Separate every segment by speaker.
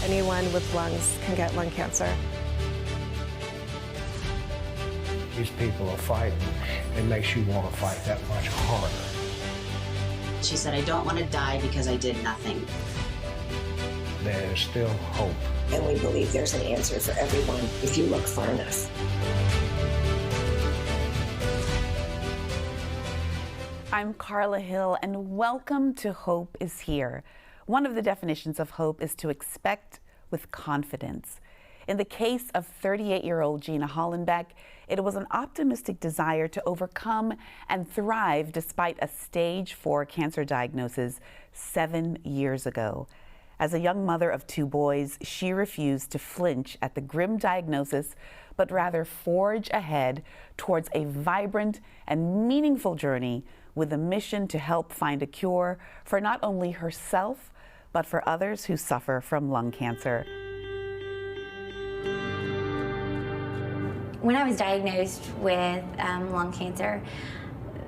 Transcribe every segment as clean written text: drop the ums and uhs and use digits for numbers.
Speaker 1: anyone with lungs can get lung cancer.
Speaker 2: These people are fighting. It makes you want to fight that much harder.
Speaker 3: She said, I don't want to die because I did nothing.
Speaker 2: There is still hope.
Speaker 4: And we believe there's an answer for everyone if you look far enough.
Speaker 5: I'm Carla Hill, and welcome to Hope is Here. One of the definitions of hope is to expect with confidence. In the case of 38-year-old Gina Hollenbeck, it was an optimistic desire to overcome and thrive despite a stage 4 cancer diagnosis 7 years ago. As a young mother of 2 boys, she refused to flinch at the grim diagnosis, but rather forge ahead towards a vibrant and meaningful journey with a mission to help find a cure for not only herself, but for others who suffer from lung cancer.
Speaker 6: When I was diagnosed with lung cancer,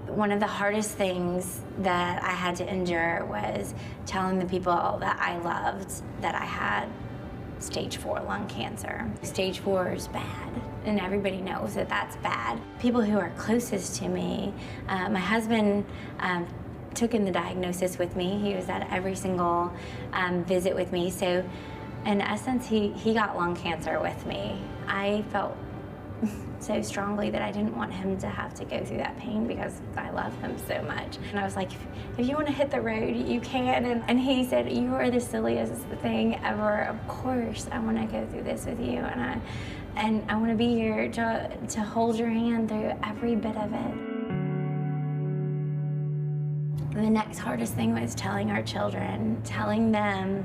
Speaker 6: one of the hardest things that I had to endure was telling the people that I loved that I had stage 4 lung cancer. Stage 4 is bad, and everybody knows that that's bad. People who are closest to me, my husband took in the diagnosis with me. He was at every single visit with me. So in essence, he got lung cancer with me. I felt so strongly that I didn't want him to have to go through that pain because I love him so much. And I was like, if you want to hit the road, you can. And he said, you are the silliest thing ever. Of course, I want to go through this with you. And I want to be here to hold your hand through every bit of it. And the next hardest thing was telling our children. Telling them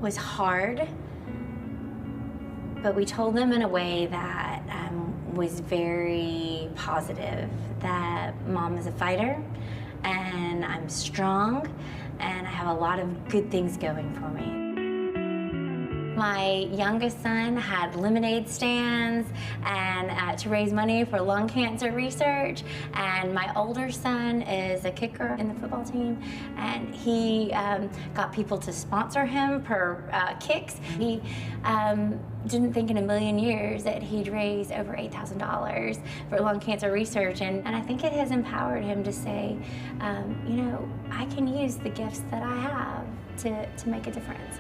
Speaker 6: was hard, but we told them in a way that was very positive, that Mom is a fighter, and I'm strong, and I have a lot of good things going for me. My youngest son had lemonade stands and to raise money for lung cancer research, and my older son is a kicker in the football team, and he got people to sponsor him per kicks. He didn't think in a million years that he'd raise over $8,000 for lung cancer research, and I think it has empowered him to say, you know, I can use the gifts that I have to make a difference.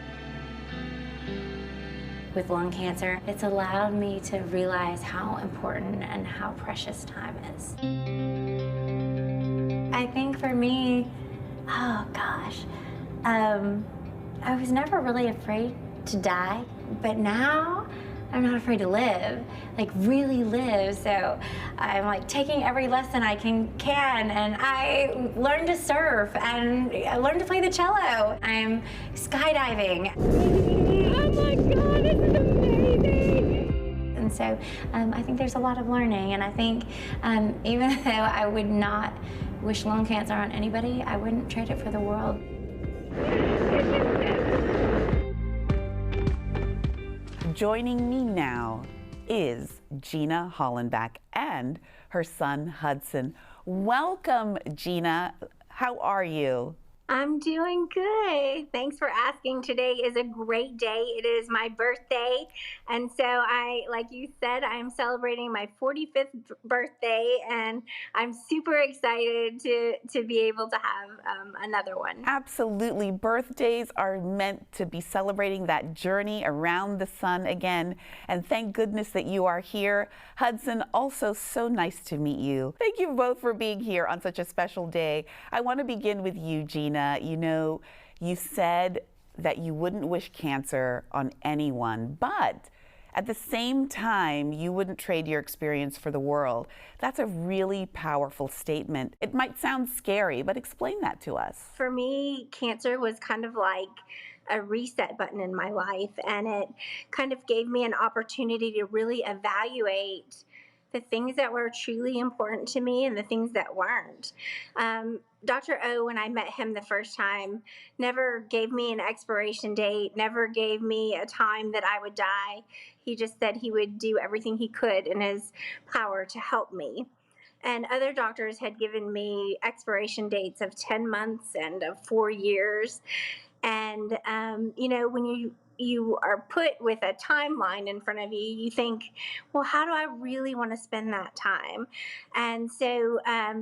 Speaker 6: With lung cancer, it's allowed me to realize how important and how precious time is. I think for me, oh gosh, I was never really afraid to die, but now I'm not afraid to live, like really live. So I'm like taking every lesson I can, and I learned to surf, and I learned to play the cello. I'm skydiving. Oh my God, this is amazing. And so I think there's a lot of learning, and I think even though I would not wish lung cancer on anybody, I wouldn't trade it for the world.
Speaker 5: Joining me now is Gina Hollenbeck and her son Hudson. Welcome, Gina. How are you?
Speaker 7: I'm doing good. Thanks for asking. Today is a great day. It is my birthday. And so like you said, I'm celebrating my 45th birthday, and I'm super excited to be able to have another one.
Speaker 5: Absolutely. Birthdays are meant to be celebrating that journey around the sun again. And thank goodness that you are here. Hudson, also so nice to meet you. Thank you both for being here on such a special day. I want to begin with you, Gina. You know, you said that you wouldn't wish cancer on anyone, but at the same time, you wouldn't trade your experience for the world. That's a really powerful statement. It might sound scary, but explain that to us.
Speaker 7: For me, cancer was kind of like a reset button in my life, and it kind of gave me an opportunity to really evaluate the things that were truly important to me and the things that weren't. Dr. O, when I met him the first time, never gave me an expiration date, never gave me a time that I would die. He just said he would do everything he could in his power to help me. And other doctors had given me expiration dates of 10 months and of 4 years. And when you are put with a timeline in front of you, you think, well, how do I really want to spend that time? And so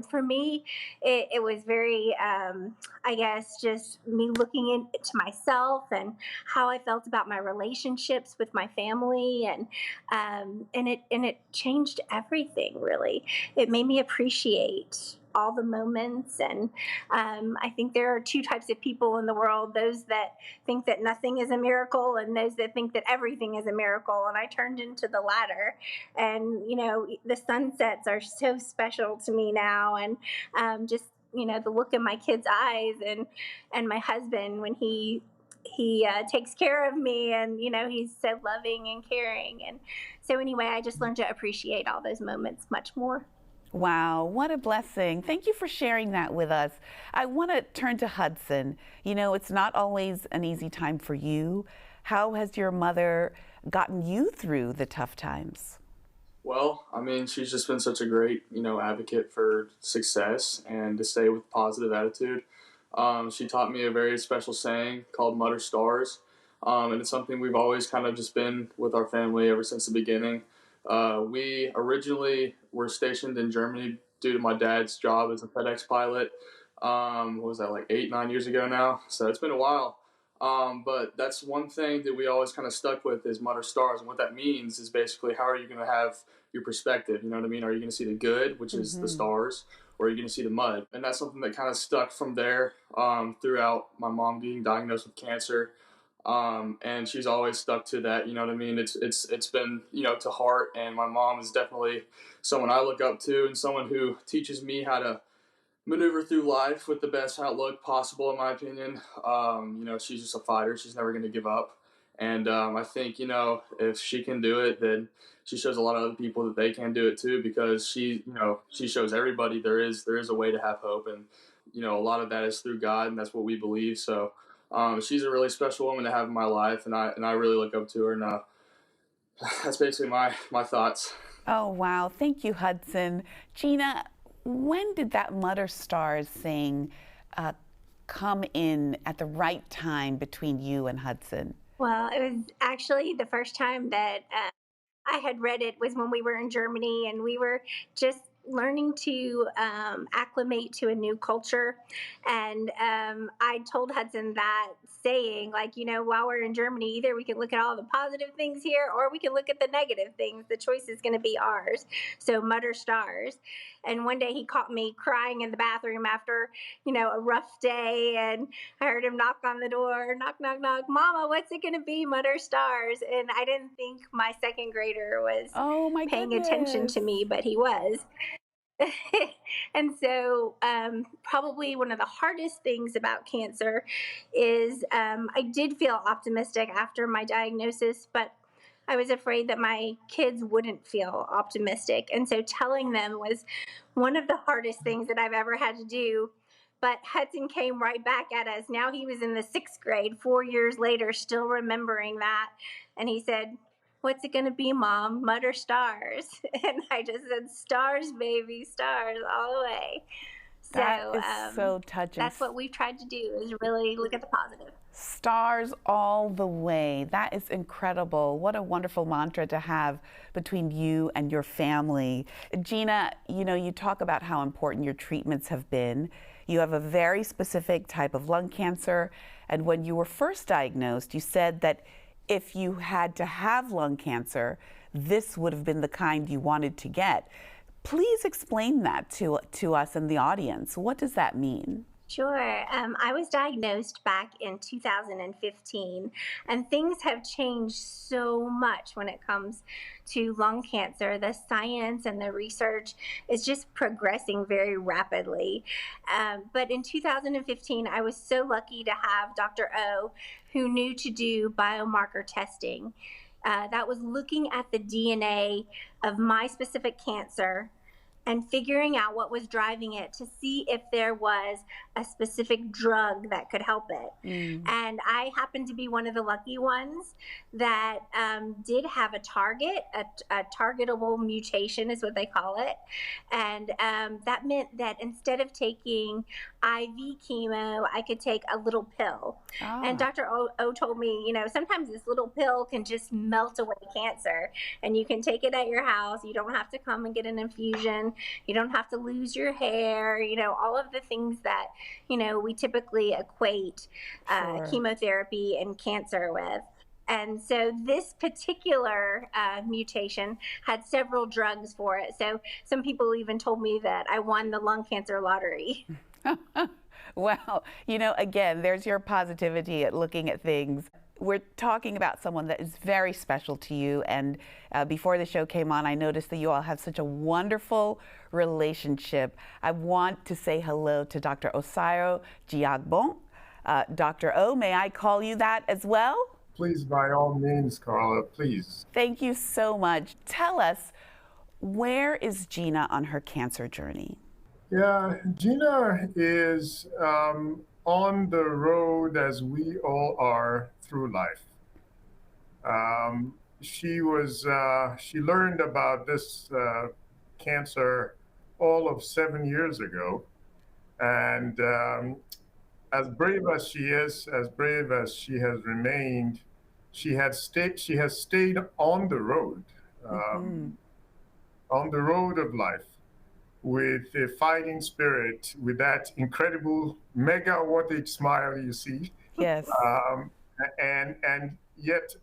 Speaker 7: for me, it was very, I guess, just me looking into myself and how I felt about my relationships with my family, and it changed everything. Really, it made me appreciate all the moments. And I think there are two types of people in the world: those that think that nothing is a miracle, and those that think that everything is a miracle. And I turned into the latter. And the sunsets are so special to me now. And just the look in my kids' eyes, and my husband when he takes care of me, and he's so loving and caring. And so anyway, I just learned to appreciate all those moments much more.
Speaker 5: Wow, what a blessing. Thank you for sharing that with us. I want to turn to Hudson. It's not always an easy time for you. How has your mother gotten you through the tough times?
Speaker 8: Well, I mean, she's just been such a great, advocate for success and to stay with a positive attitude. She taught me a very special saying called "Mud or Stars," and it's something we've always kind of just been with our family ever since the beginning. We originally were stationed in Germany due to my dad's job as a FedEx pilot. What was that, like 8, 9 years ago now? So it's been a while. But that's one thing that we always kind of stuck with is "Mud or Stars." And what that means is basically, how are you going to have your perspective? You know what I mean? Are you going to see the good, which is the stars, or are you going to see the mud? And that's something that kind of stuck from there throughout my mom being diagnosed with cancer. And she's always stuck to that. You know what I mean? It's been, to heart. And my mom is definitely someone I look up to, and someone who teaches me how to maneuver through life with the best outlook possible, in my opinion. She's just a fighter. She's never going to give up. And I think, if she can do it, then she shows a lot of other people that they can do it too, because she shows everybody there is a way to have hope. And, a lot of that is through God, and that's what we believe. So she's a really special woman to have in my life, and I really look up to her. And that's basically my thoughts.
Speaker 5: Oh, wow. Thank you, Hudson. Gina, when did that "Mud or Stars" saying come in at the right time between you and Hudson?
Speaker 7: Well, it was actually the first time that I had read it was when we were in Germany, and we were just learning to acclimate to a new culture. And I told Hudson that saying, while we're in Germany, either we can look at all the positive things here, or we can look at the negative things. The choice is going to be ours. So "Mud or Stars." And one day he caught me crying in the bathroom after, a rough day. And I heard him knock on the door, knock, knock, knock. "Mama, what's it going to be, mud or stars?" And I didn't think my second grader was paying attention to me, but he was. And so probably one of the hardest things about cancer is I did feel optimistic after my diagnosis, but I was afraid that my kids wouldn't feel optimistic. And so telling them was one of the hardest things that I've ever had to do. But Hudson came right back at us. Now he was in the 6th grade, 4 years later, still remembering that. And he said, "What's it going to be, Mom, mud or stars?" And I just said, "Stars, baby, stars all the way."
Speaker 5: That is so touching.
Speaker 7: That's what we've tried to do, is really look at the positive.
Speaker 5: Stars all the way. That is incredible. What a wonderful mantra to have between you and your family. Gina, you talk about how important your treatments have been. You have a very specific type of lung cancer. And when you were first diagnosed, you said that if you had to have lung cancer, this would have been the kind you wanted to get. Please explain that to us and the audience. What does that mean?
Speaker 7: Sure. I was diagnosed back in 2015, and things have changed so much when it comes to lung cancer. The science and the research is just progressing very rapidly. But in 2015, I was so lucky to have Dr. O, who knew to do biomarker testing. That was looking at the DNA of my specific cancer and figuring out what was driving it to see if there was a specific drug that could help it. And I happened to be one of the lucky ones that did have a target, a targetable mutation is what they call it. And that meant that instead of taking IV chemo, I could take a little pill. And Dr. O told me, you know, sometimes this little pill can just melt away cancer, and you can take it at your house. You don't have to come and get an infusion. You don't have to lose your hair, you know, all of the things that, you know, we typically equate chemotherapy and cancer with. And so this particular mutation had several drugs for it. So some people even told me that I won the lung cancer lottery.
Speaker 5: Well, you know, again, there's your positivity at looking at things. We're talking about someone that is very special to you. And before the show came on, I noticed that you all have such a wonderful relationship. I want to say hello to Dr. Osayo Giagbon. Dr. O, may I call you that as well?
Speaker 9: Please, by all means, Carla, please.
Speaker 5: Thank you so much. Tell us, where is Gina on her cancer journey?
Speaker 9: Yeah, Gina is on the road as we all are through life. She learned about this cancer all of 7 years ago. And as brave as she is, as brave as she has remained, she has stayed on the road, on the road of life, with a fighting spirit, with that incredible mega-wattage smile you see.
Speaker 5: Yes.
Speaker 9: And yet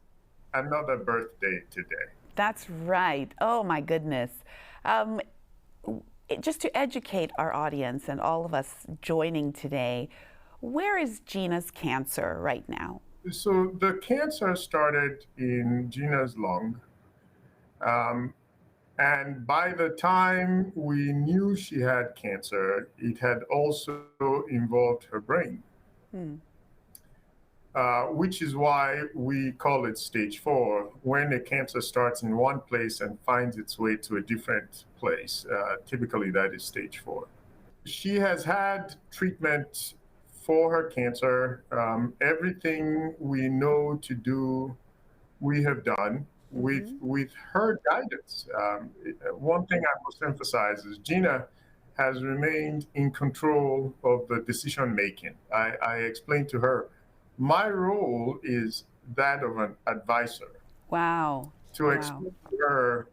Speaker 9: another birthday today.
Speaker 5: That's right. Oh my goodness. Just to educate our audience and all of us joining today, where is Gina's cancer right now?
Speaker 9: So the cancer started in Gina's lung. And by the time we knew she had cancer, it had also involved her brain, which is why we call it stage 4, when a cancer starts in one place and finds its way to a different place. Typically, that is stage 4. She has had treatment for her cancer. Everything we know to do, we have done. With her guidance. One thing I must emphasize is Gina has remained in control of the decision making. I explained to her, my role is that of an advisor.
Speaker 5: Wow.
Speaker 9: To explain to her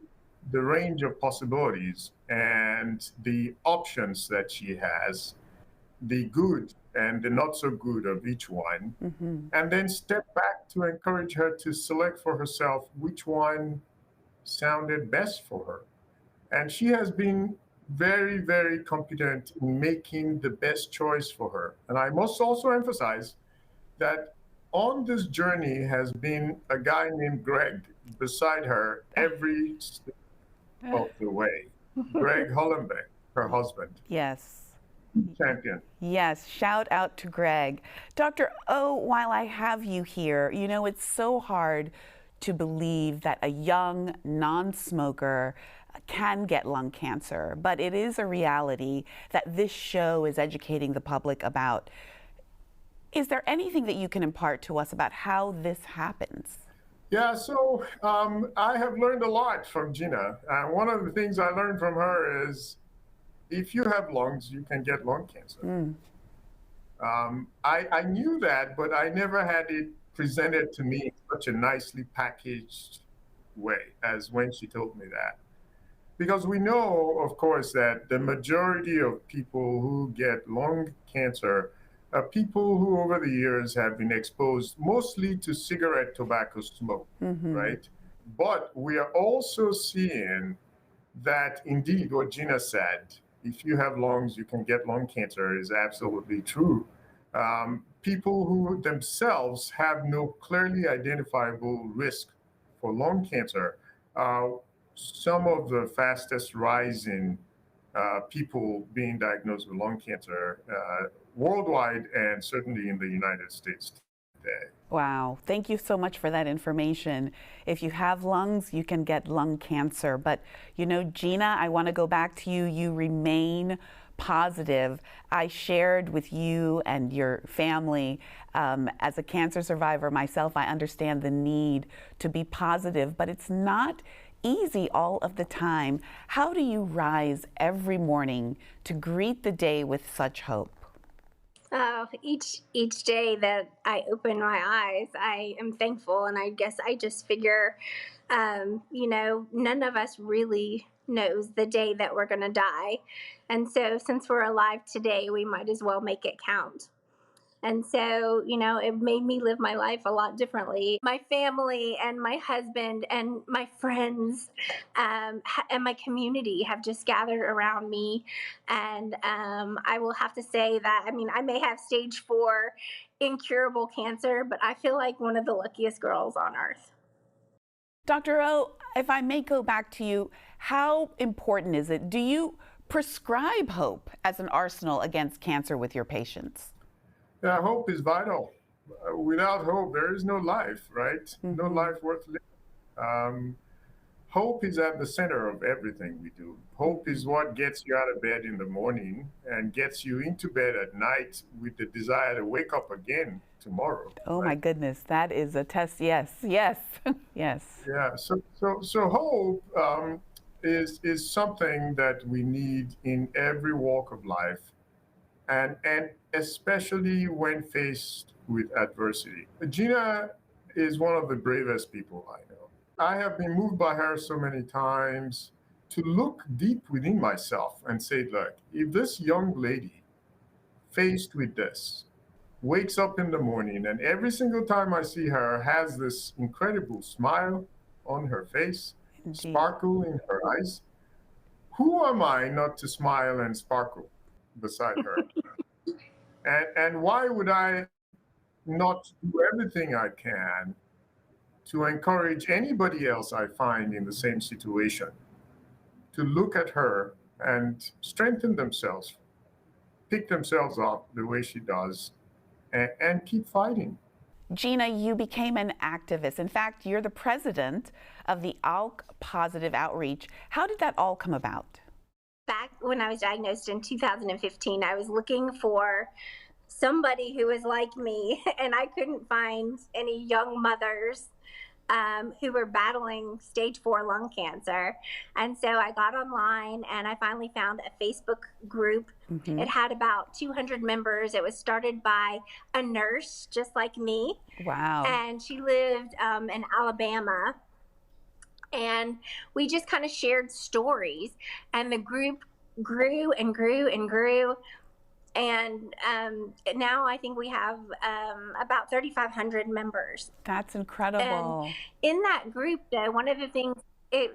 Speaker 9: the range of possibilities and the options that she has, the good and the not so good of each one, and then step back to encourage her to select for herself which one sounded best for her. And she has been very, very competent in making the best choice for her. And I must also emphasize that on this journey has been a guy named Greg beside her every step of the way. Greg Hollenbeck, her husband.
Speaker 5: Yes.
Speaker 9: Champion.
Speaker 5: Yes, shout out to Greg. Dr. O, while I have you here, you know, it's so hard to believe that a young non-smoker can get lung cancer, but it is a reality that this show is educating the public about. Is there anything that you can impart to us about how this happens?
Speaker 9: Yeah, so I have learned a lot from Gina. One of the things I learned from her is if you have lungs, you can get lung cancer. I knew that, but I never had it presented to me in such a nicely packaged way as when she told me that. Because we know, of course, that the majority of people who get lung cancer are people who over the years have been exposed mostly to cigarette tobacco smoke, right? But we are also seeing that indeed what Gina said, if you have lungs, you can get lung cancer is absolutely true. People who themselves have no clearly identifiable risk for lung cancer are some of the fastest rising people being diagnosed with lung cancer worldwide and certainly in the United States day.
Speaker 5: Wow. Thank you so much for that information. If you have lungs, you can get lung cancer. But, you know, Gina, I want to go back to you. You remain positive. I shared with you and your family, as a cancer survivor myself, I understand the need to be positive, but it's not easy all of the time. How do you rise every morning to greet the day with such hope?
Speaker 7: Each day that I open my eyes, I am thankful, and I guess I just figure, none of us really knows the day that we're going to die, and so since we're alive today, we might as well make it count. And so, it made me live my life a lot differently. My family and my husband and my friends and my community have just gathered around me. And I will have to say that, I may have stage 4 incurable cancer, but I feel like one of the luckiest girls on earth.
Speaker 5: Dr. O, if I may go back to you, how important is it? Do you prescribe hope as an arsenal against cancer with your patients?
Speaker 9: Yeah, hope is vital. Without hope, there is no life, right? Mm-hmm. No life worth living. Hope is at the center of everything we do. Hope is what gets you out of bed in the morning and gets you into bed at night with the desire to wake up again tomorrow.
Speaker 5: Oh, right? My goodness, that is a test. Yes, yes, yes.
Speaker 9: Yeah, so hope is something that we need in every walk of life. And especially when faced with adversity. Gina is one of the bravest people I know. I have been moved by her so many times to look deep within myself and say, look, if this young lady faced with this wakes up in the morning and every single time I see her has this incredible smile on her face, Indeed. Sparkle in her eyes, who am I not to smile and sparkle beside her? And why would I not do everything I can to encourage anybody else I find in the same situation to look at her and strengthen themselves, pick themselves up the way she does, and keep fighting.
Speaker 5: Gina, you became an activist. In fact, you're the president of the ALK Positive Outreach. How did that all come about?
Speaker 7: Back when I was diagnosed in 2015, I was looking for somebody who was like me, and I couldn't find any young mothers who were battling stage 4 lung cancer. And so I got online and I finally found a Facebook group. Mm-hmm. It had about 200 members. It was started by a nurse just like me.
Speaker 5: Wow.
Speaker 7: And she lived in Alabama. And we just kind of shared stories, and the group grew and grew and grew. And now I think we have about 3,500 members.
Speaker 5: That's incredible.
Speaker 7: And in that group, though, one of the things, it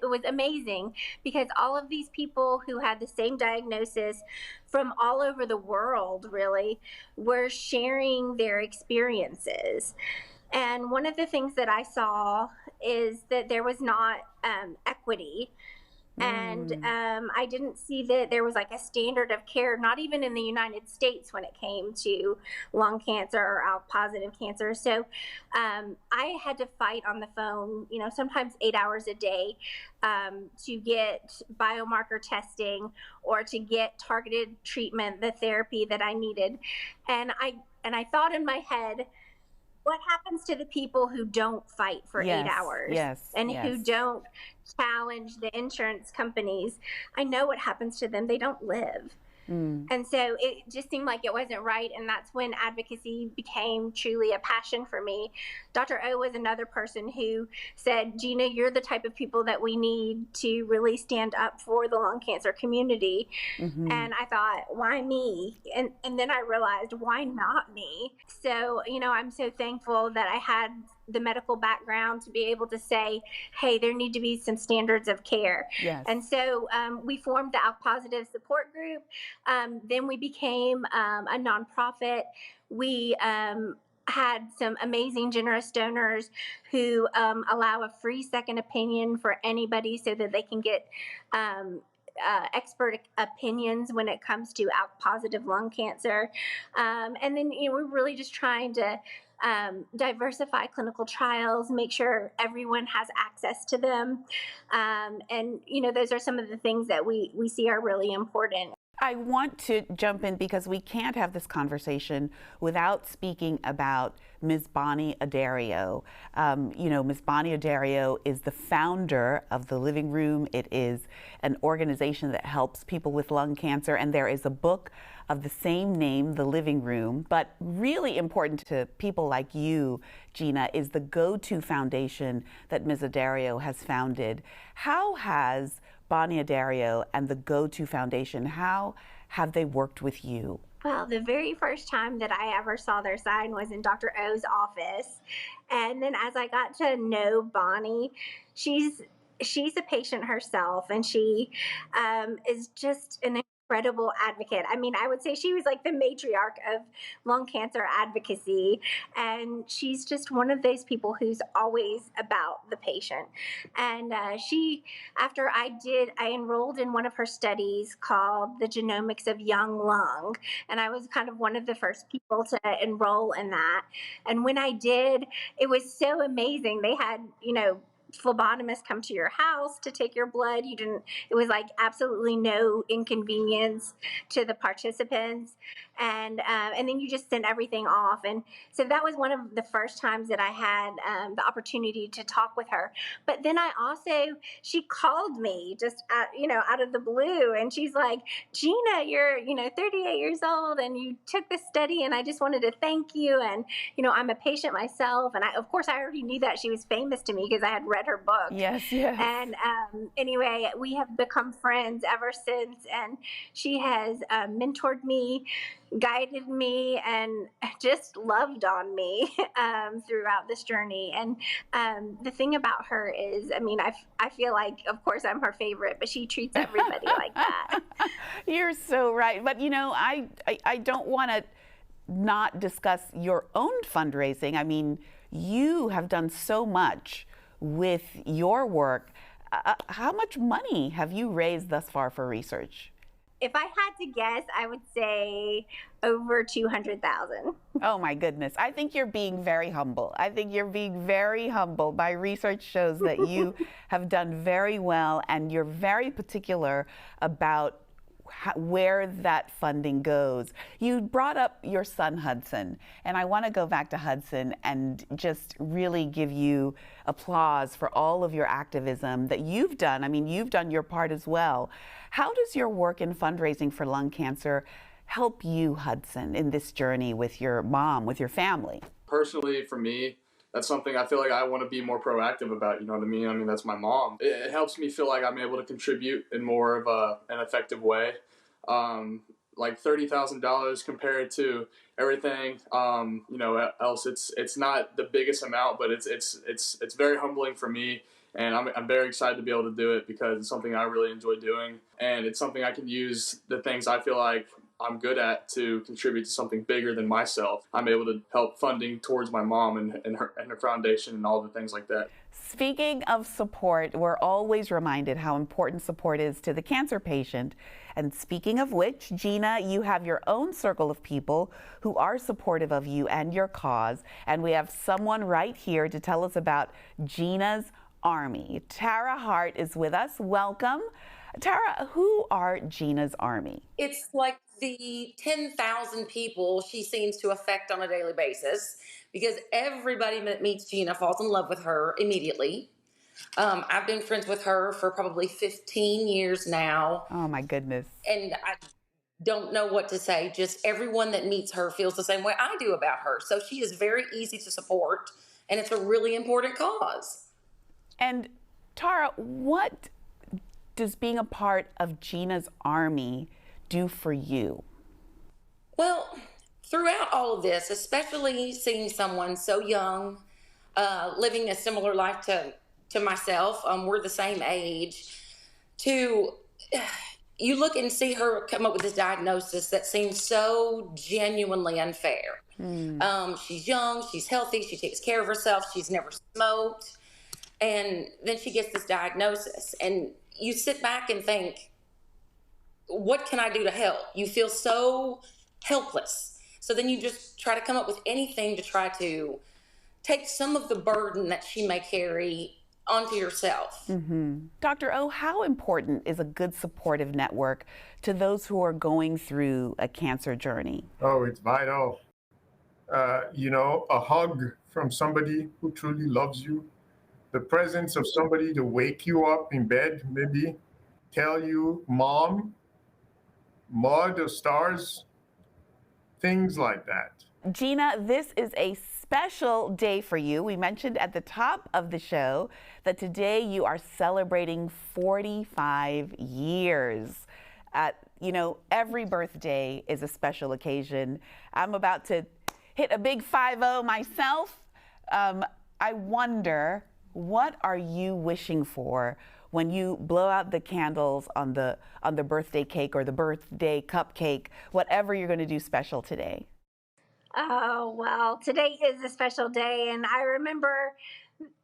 Speaker 7: was amazing because all of these people who had the same diagnosis from all over the world, really, were sharing their experiences. And one of the things that I saw is that there was not equity. And I didn't see that there was like a standard of care, not even in the United States when it came to lung cancer or ALK positive cancer. So I had to fight on the phone, sometimes 8 hours a day to get biomarker testing or to get targeted treatment, the therapy that I needed. And I thought in my head, what happens to the people who don't fight for 8 hours and who don't challenge the insurance companies? I know what happens to them. They don't live. And so it just seemed like it wasn't right. And that's when advocacy became truly a passion for me. Dr. O was another person who said, Gina, you're the type of people that we need to really stand up for the lung cancer community. Mm-hmm. And I thought, why me? And then I realized, why not me? So, I'm so thankful that I had the medical background to be able to say, hey, there need to be some standards of care.
Speaker 5: Yes.
Speaker 7: And so we formed the ALK Positive Support Group. Then we became a nonprofit. We had some amazing, generous donors who allow a free second opinion for anybody so that they can get expert opinions when it comes to ALK positive lung cancer. And then we're really just trying to diversify clinical trials, make sure everyone has access to them. And, those are some of the things that we see are really important.
Speaker 5: I want to jump in because we can't have this conversation without speaking about Ms. Bonnie Adario. Ms. Bonnie Adario is the founder of The Living Room. It is an organization that helps people with lung cancer, and there is a book of the same name, The Living Room. But really important to people like you, Gina, is the Go-To Foundation that Ms. Adario has founded. How has Bonnie Adario and the Go-To Foundation, how have they worked with you?
Speaker 7: Well, the very first time that I ever saw their sign was in Dr. O's office. And then as I got to know Bonnie, she's a patient herself, and she is just an incredible advocate. I mean, I would say she was like the matriarch of lung cancer advocacy, and she's just one of those people who's always about the patient. And after I enrolled in one of her studies called The Genomics of Young Lung, and I was kind of one of the first people to enroll in that. And when I did, it was so amazing. They had, phlebotomists come to your house to take your blood. It was like absolutely no inconvenience to the participants. And then you just send everything off. And so that was one of the first times that I had the opportunity to talk with her. But then she called me just out of the blue, and she's like, Gina, you're 38 years old and you took this study, and I just wanted to thank you. And I'm a patient myself, and of course I already knew that she was famous to me because I had read her book.
Speaker 5: Yes.
Speaker 7: And anyway, we have become friends ever since, and she has mentored me, guided me, and just loved on me throughout this journey. And the thing about her is, I feel like, of course, I'm her favorite, but she treats everybody like that.
Speaker 5: You're so right. But, I don't want to not discuss your own fundraising. I mean, you have done so much with your work. How much money have you raised thus far for research?
Speaker 7: If I had to guess, I would say over 200,000.
Speaker 5: Oh my goodness. I think you're being very humble. My research shows that you have done very well, and you're very particular about where that funding goes. You brought up your son, Hudson, and I want to go back to Hudson and just really give you applause for all of your activism that you've done. I mean, you've done your part as well. How does your work in fundraising for lung cancer help you, Hudson, in this journey with your mom, with your family?
Speaker 8: Personally, for me, that's something I feel like I want to be more proactive about, you know what I mean? I mean, that's my mom. It helps me feel like I'm able to contribute in more of an effective way. Like $30,000 compared to everything, else, it's not the biggest amount, but it's very humbling for me. And I'm very excited to be able to do it because it's something I really enjoy doing. And it's something I can use the things I feel like I'm good at to contribute to something bigger than myself. I'm able to help funding towards my mom and her foundation and all the things like that.
Speaker 5: Speaking of support, we're always reminded how important support is to the cancer patient. And speaking of which, Gina, you have your own circle of people who are supportive of you and your cause. And we have someone right here to tell us about Gina's Army. Tara Hart is with us. Welcome. Tara, who are Gina's Army?
Speaker 10: It's like the 10,000 people she seems to affect on a daily basis, because everybody that meets Gina falls in love with her immediately. I've been friends with her for probably 15 years now.
Speaker 5: Oh my goodness.
Speaker 10: And I don't know what to say. Just everyone that meets her feels the same way I do about her. So she is very easy to support, and it's a really important cause.
Speaker 5: And Tara, what does being a part of Gina's Army do for you?
Speaker 10: Well, throughout all of this, especially seeing someone so young, living a similar life to myself, we're the same age, you look and see her come up with this diagnosis that seems so genuinely unfair. She's young, she's healthy, she takes care of herself, she's never smoked, and then she gets this diagnosis, and you sit back and think, what can I do to help? You feel so helpless. So then you just try to come up with anything to try to take some of the burden that she may carry onto yourself.
Speaker 5: Dr. O, how important is a good supportive network to those who are going through a cancer journey?
Speaker 9: Oh, it's vital. A hug from somebody who truly loves you, the presence of somebody to wake you up in bed, maybe tell you, Mom, Mud or stars, things like that.
Speaker 5: Gina, this is a special day for you. We mentioned at the top of the show that today you are celebrating 45 years. Every birthday is a special occasion. I'm about to hit a big 5-0 myself. I wonder, what are you wishing for when you blow out the candles on the birthday cake or the birthday cupcake, whatever you're going to do special today?
Speaker 7: Oh, well, today is a special day, and I remember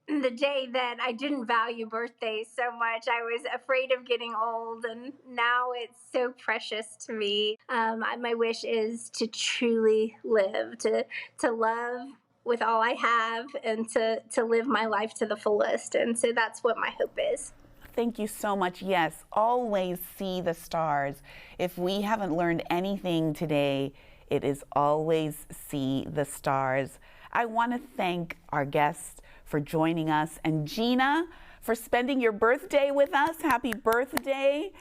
Speaker 7: the day that I didn't value birthdays so much. I was afraid of getting old, and now it's so precious to me. My wish is to truly live, to love with all I have, and to live my life to the fullest. And so that's what my hope is.
Speaker 5: Thank you so much. Yes, always see the stars. If we haven't learned anything today, it is always see the stars. I want to thank our guests for joining us, and Gina, for spending your birthday with us. Happy birthday.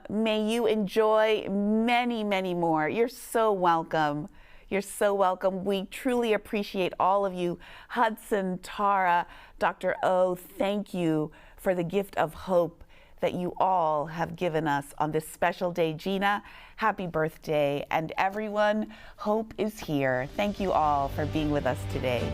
Speaker 5: May you enjoy many, many more. You're so welcome. You're so welcome. We truly appreciate all of you. Hudson, Tara, Dr. O, thank you for the gift of hope that you all have given us on this special day. Gina, happy birthday. And everyone, hope is here. Thank you all for being with us today.